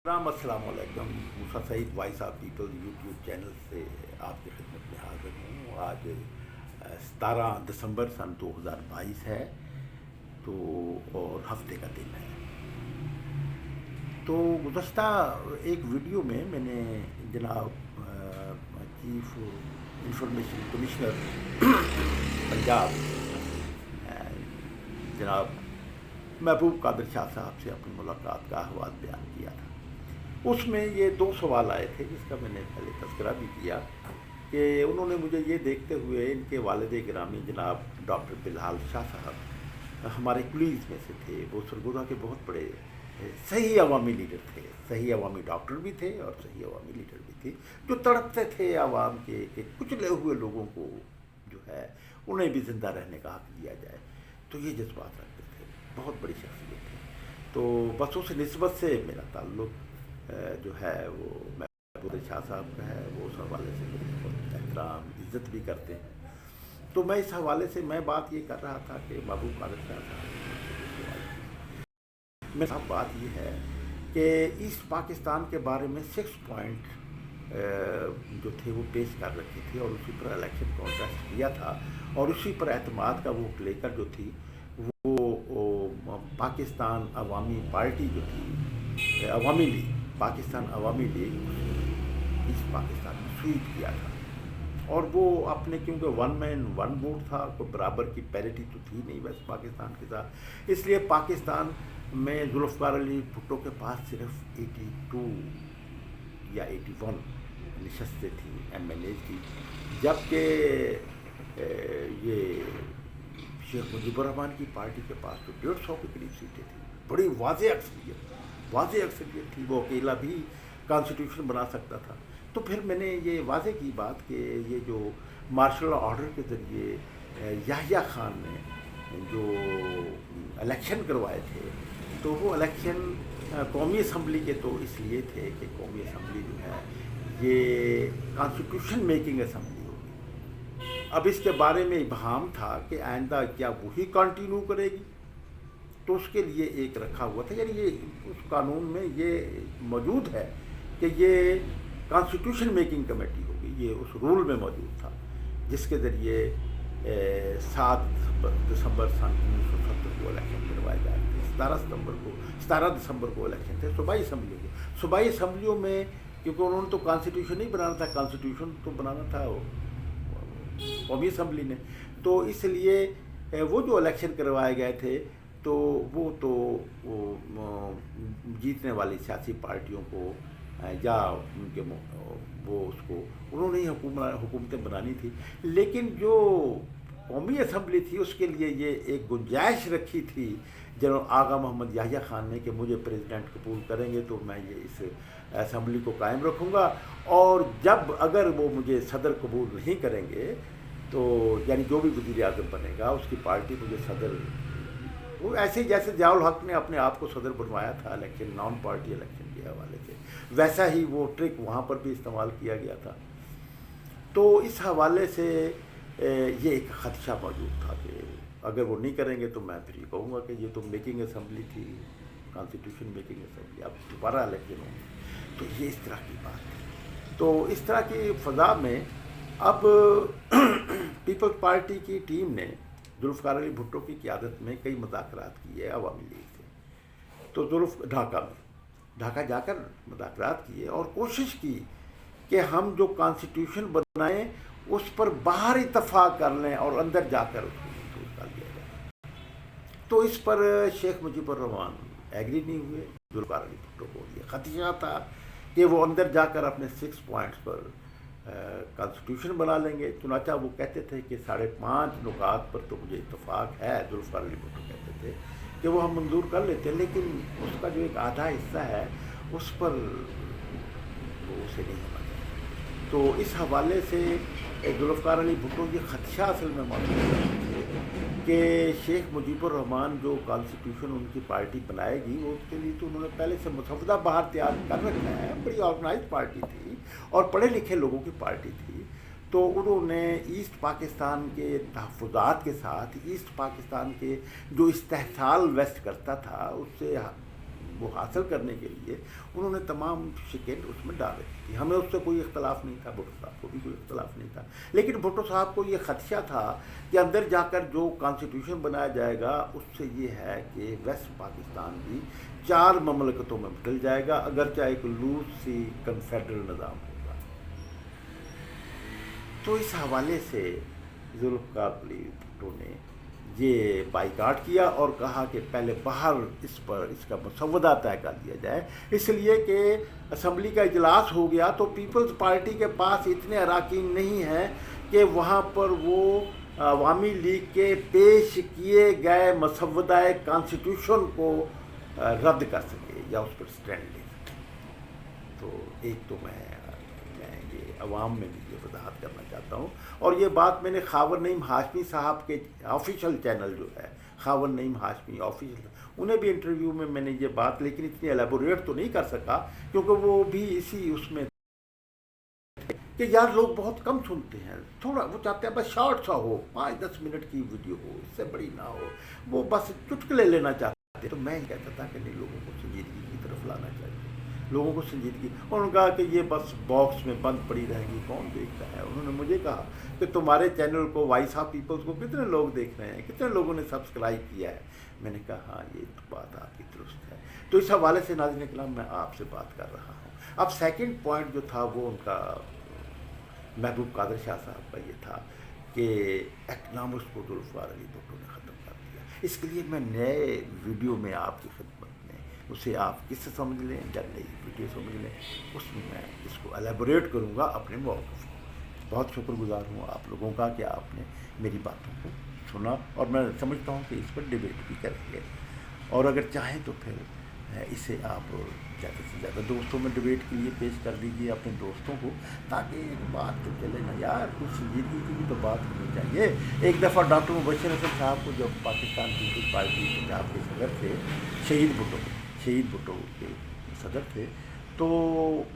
अस्सलाम वालेकुम। Musa Saeed voice of people YouTube channel से आपकी खिदमत में हाजिर हूँ। आज 17 दिसंबर सन 2022 है, तो और हफ्ते का दिन है। तो गुज़श्ता एक वीडियो में मैंने जनाब चीफ इंफॉर्मेशन कमिश्नर पंजाब जनाब महबूब कादिर शाह साहब से अपनी मुलाकात का अहवाल बयान किया था। उसमें ये दो सवाल आए थे जिसका मैंने पहले तज़किरा भी किया कि उन्होंने मुझे ये देखते हुए, इनके वालिद गिरामी जनाब डॉक्टर बिलाल शाह साहब हमारे कुलीग में से थे। वो सरगोदा के बहुत बड़े सही अवामी लीडर थे, सही अवामी डॉक्टर भी थे और सही अवामी लीडर भी थे, जो तड़पते थे आवाम के कुचले हुए लोगों को जो है उन्हें भी ज़िंदा रहने का हक़ दिया जाए। तो ये जज्बात रखते थे, बहुत बड़ी शख्सियत थी। तो बस उस निस्बत से मेरा ताल्लुक़ जो है वो महबूब शाह साहब का है। वो उस हवाले से मेरी बहुत एहतराम इज़्ज़त भी करते हैं। तो मैं इस हवाले से बात ये कर रहा था कि महबूब कादिर शाह साहब, मेरी साहब बात ये है कि ईस्ट पाकिस्तान के बारे में 6 पॉइंट जो थे वो पेश कर रखे थे और उसी पर इलेक्शन कॉन्टेस्ट किया था और उसी पर एतमाद का वोट लेकर जो थी वो पाकिस्तान अवामी पार्टी जो थी, अवामी लीग, पाकिस्तान अवामी लीग ईस्ट पाकिस्तान में स्वीप किया था। और वो अपने, क्योंकि 1 मैन 1 वोट था, कोई बराबर की पैरिटी तो थी नहीं वेस्ट पाकिस्तान के साथ, इसलिए पाकिस्तान में जुल्फ़िकार अली भुट्टो के पास सिर्फ 82 या 81 नशस्तें थी, MNA थी, जबकि ये शेख मुजीबुर रहमान की पार्टी के पास तो 150 के करीब सीटें थी। बड़ी वाज़ेह अक्सरियत थी, वो अकेला भी कॉन्स्टिट्यूशन बना सकता था। तो फिर मैंने ये वाज़ेह की बात कि ये जो मार्शल ऑर्डर के ज़रिए याहिया खान ने जो इलेक्शन करवाए थे, तो वो इलेक्शन कौमी असम्बली के तो इसलिए थे कि कौमी असम्बली जो है ये कॉन्स्टिट्यूशन मेकिंग असम्बली होगी। अब इसके बारे में इबहाम था कि आइंदा क्या वही कंटिन्यू करेगी, तो उसके लिए एक रखा हुआ था, यानी ये उस कानून में ये मौजूद है कि ये कॉन्स्टिट्यूशन मेकिंग कमेटी होगी। ये उस रूल में मौजूद था जिसके ज़रिए 7 दिसंबर सन 1970 को इलेक्शन करवाए जा रहे थे। 17 दिसंबर को इलेक्शन थे सूबाई असम्बलियों में, क्योंकि उन्होंने तो कॉन्स्टिट्यूशन नहीं बनाना था, कॉन्स्टिट्यूशन तो बनाना था कौमी असम्बली ने। तो इसलिए वो जो इलेक्शन करवाए गए थे तो वो जीतने वाली सियासी पार्टियों को या उनके वो उसको उन्होंने ही हुकूमतें बनानी थी। लेकिन जो कौमी असम्बली थी उसके लिए ये एक गुंजाइश रखी थी जनरल आगा मोहम्मद याहिया खान ने कि मुझे प्रेसिडेंट कबूल करेंगे तो मैं ये इस असम्बली को कायम रखूँगा, और जब अगर वो मुझे सदर कबूल नहीं करेंगे तो यानी जो भी वज़ीर आज़म बनेगा उसकी पार्टी मुझे सदर, वो ऐसे ही जैसे ज़ियाउल हक ने अपने आप को सदर बनवाया था इलेक्शन, नॉन पार्टी इलेक्शन के हवाले से, वैसा ही वो ट्रिक वहाँ पर भी इस्तेमाल किया गया था। तो इस हवाले से ये एक ख़दशा मौजूद था कि अगर वो नहीं करेंगे तो मैं फिर ये कहूँगा कि ये तो मेकिंग असम्बली थी, कॉन्स्टिट्यूशन मेकिंग असम्बली, अब दोबारा इलेक्शन होंगे। तो ये इस तरह की बात थी। तो इस तरह की फ़ज़ा में अब पीपल्स पार्टी की टीम ने जुल्फ़िकार अली भुट्टो की क़यादत में कई मुज़ाकरात किए अवामी लीग से। तो ढाका जाकर मुज़ाकरात किए और कोशिश की कि हम जो कॉन्स्टिट्यूशन बनाएं उस पर बाहर इत्तफ़ाक़ कर लें और अंदर जाकर उसको मंजूर कर लिया जाए। तो इस पर शेख मुजीबुर रहमान एग्री नहीं हुए। जुल्फ़िकार अली भुट्टो को ये ख़दशा था कि वो अंदर जाकर अपने 6 पॉइंट्स पर कॉन्स्टिट्यूशन बना लेंगे। चुनाचा वो कहते थे कि 5.5 नुकात पर तो मुझे इत्तफ़ाक़ है, जुल्फ़िकार अली भुट्टो कहते थे कि वो हम मंजूर कर लेते हैं, लेकिन उसका जो एक आधा हिस्सा है उस पर वो उसे नहीं होना चाहिए। तो इस हवाले से जुल्फ़िकार अली भुट्टो ये ख़दशा असल में मौजूद है कि शेख मुजीबुर रहमान जो कॉन्स्टिट्यूशन उनकी पार्टी बनाएगी वो उसके लिए तो उन्होंने पहले से मसौदा बाहर तैयार कर रखा है। बड़ी ऑर्गेनाइज पार्टी थी और पढ़े लिखे लोगों की पार्टी थी। तो उन्होंने ईस्ट पाकिस्तान के तहफ़्फ़ुज़ात के साथ ईस्ट पाकिस्तान के जो इस्तेहसाल वेस्ट करता था उससे وہ حاصل کرنے کے لیے انہوں نے تمام شکن اس میں ڈالے تھی. ہمیں اس سے کوئی اختلاف نہیں تھا, بھٹو صاحب کو بھی کوئی اختلاف نہیں تھا, لیکن بھٹو صاحب کو یہ خدشہ تھا کہ اندر جا کر جو کانسٹیٹیوشن بنایا جائے گا اس سے یہ ہے کہ ویسٹ پاکستان بھی 4 مملکتوں میں بدل جائے گا, اگرچہ ایک لوز سی کنفیڈرل نظام ہوگا. تو اس حوالے سے ذوالفقار علی بھٹو نے یہ بائیکاٹ کیا اور کہا کہ پہلے باہر اس کا مسودہ طے کر لیا جائے, اس لیے کہ اسمبلی کا اجلاس ہو گیا تو پیپلز پارٹی کے پاس اتنے اراکین نہیں ہیں کہ وہاں پر وہ عوامی لیگ کے پیش کیے گئے مسودہ کانسٹیٹیوشن کو رد کر سکے یا اس پر سٹینڈ لے سکے. تو ایک تو میں یہ عوام میں بھی یہ وضاحت کرنا چاہتا ہوں, اور یہ بات میں نے خاور نعیم ہاشمی صاحب کے آفیشیل چینل جو ہے خاور نعیم ہاشمی آفیشیل, انہیں بھی انٹرویو میں نے یہ بات, لیکن اتنی ایلیبوریٹ تو نہیں کر سکا کیونکہ وہ بھی اسی اس میں کہ یار لوگ بہت کم سنتے ہیں, تھوڑا وہ چاہتے ہیں بس شارٹ سا ہو, 5-10 منٹ کی ویڈیو ہو, اس سے بڑی نہ ہو, وہ بس چٹکلے لینا چاہتے ہیں. تو میں کہتا تھا کہ نہیں, لوگوں کو سنجیدگی کی طرف لانا چاہیے, لوگوں کو سنجیدگی. انہوں نے کہا کہ یہ بس باکس میں بند پڑی رہے گی, کون دیکھتا ہے. انہوں نے مجھے کہا کہ تمہارے چینل کو وائس آف پیپلز کو کتنے لوگ دیکھ رہے ہیں, کتنے لوگوں نے سبسکرائب کیا ہے. میں نے کہا ہاں یہ تو بات آپ کی درست ہے. تو اس حوالے سے ناظرین کرام میں آپ سے بات کر رہا ہوں. اب سیکنڈ پوائنٹ جو تھا وہ ان کا محبوب قادر شاہ صاحب کا یہ تھا کہ اکنامکس کو ذوالفقار علی بھٹو نے ختم کر دیا. اس کے لیے میں نئے ویڈیو میں آپ کی خدمت میں اسے آپ کس سے سمجھ لیں یا نئی ویڈیو سمجھ لیں, اس میں اس کو ایلیبوریٹ کروں گا اپنے موقف کو. بہت شکر گزار ہوں آپ لوگوں کا کہ آپ نے میری باتوں کو سنا, اور میں سمجھتا ہوں کہ اس پر ڈیبیٹ بھی کریں گے, اور اگر چاہیں تو پھر اسے آپ زیادہ سے زیادہ دوستوں میں ڈیبیٹ کے لیے پیش کر دیجیے اپنے دوستوں کو, تاکہ ایک بات تو چلے نا یار, کچھ سنجیدگی کی بھی تو بات ہونی چاہیے. ایک دفعہ ڈاکٹر مبشر حسن صاحب کو جب پاکستان پیپلز پارٹی پنجاب کے صدر تھے, شہید بھٹو کے صدر تھے, تو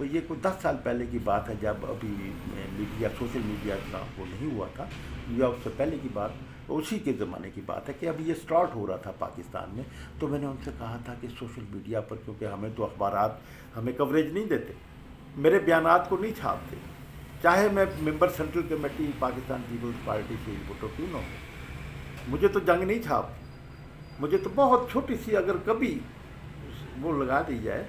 یہ کوئی 10 سال پہلے کی بات ہے, جب ابھی میڈیا سوشل میڈیا اتنا وہ نہیں ہوا تھا, یا اس سے پہلے کی بات, اسی کے زمانے کی بات ہے کہ ابھی یہ سٹارٹ ہو رہا تھا پاکستان میں. تو میں نے ان سے کہا تھا کہ سوشل میڈیا پر, کیونکہ ہمیں تو اخبارات ہمیں کوریج نہیں دیتے, میرے بیانات کو نہیں چھاپتے, چاہے میں member central committee Pakistan peoples party سے بھٹو کیوں نہ ہو, مجھے تو جنگ نہیں چھاپ, مجھے تو بہت چھوٹی سی اگر کبھی وہ لگا دی جائے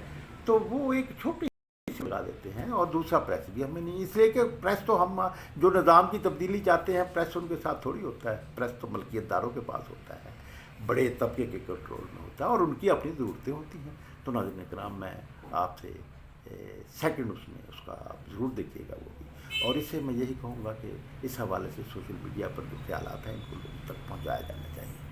تو وہ ایک چھوٹی لگا دیتے ہیں. اور دوسرا پریس بھی ہمیں نہیں, اس لیے کہ پریس تو ہم جو نظام کی تبدیلی چاہتے ہیں, پریس ان کے ساتھ تھوڑی ہوتا ہے. پریس تو ملکیت داروں کے پاس ہوتا ہے, بڑے طبقے کے کنٹرول میں ہوتا ہے, اور ان کی اپنی ضرورتیں ہوتی ہیں. تو ناظرین کرام میں آپ سے سیکنڈ اس میں اس کا آپ ضرور دیکھیے گا وہ بھی, اور اس سے میں یہی کہوں گا کہ اس حوالے سے سوشل میڈیا پر جو خیالات ہیں ان کو لوگوں تک پہنچایا جانا چاہیے.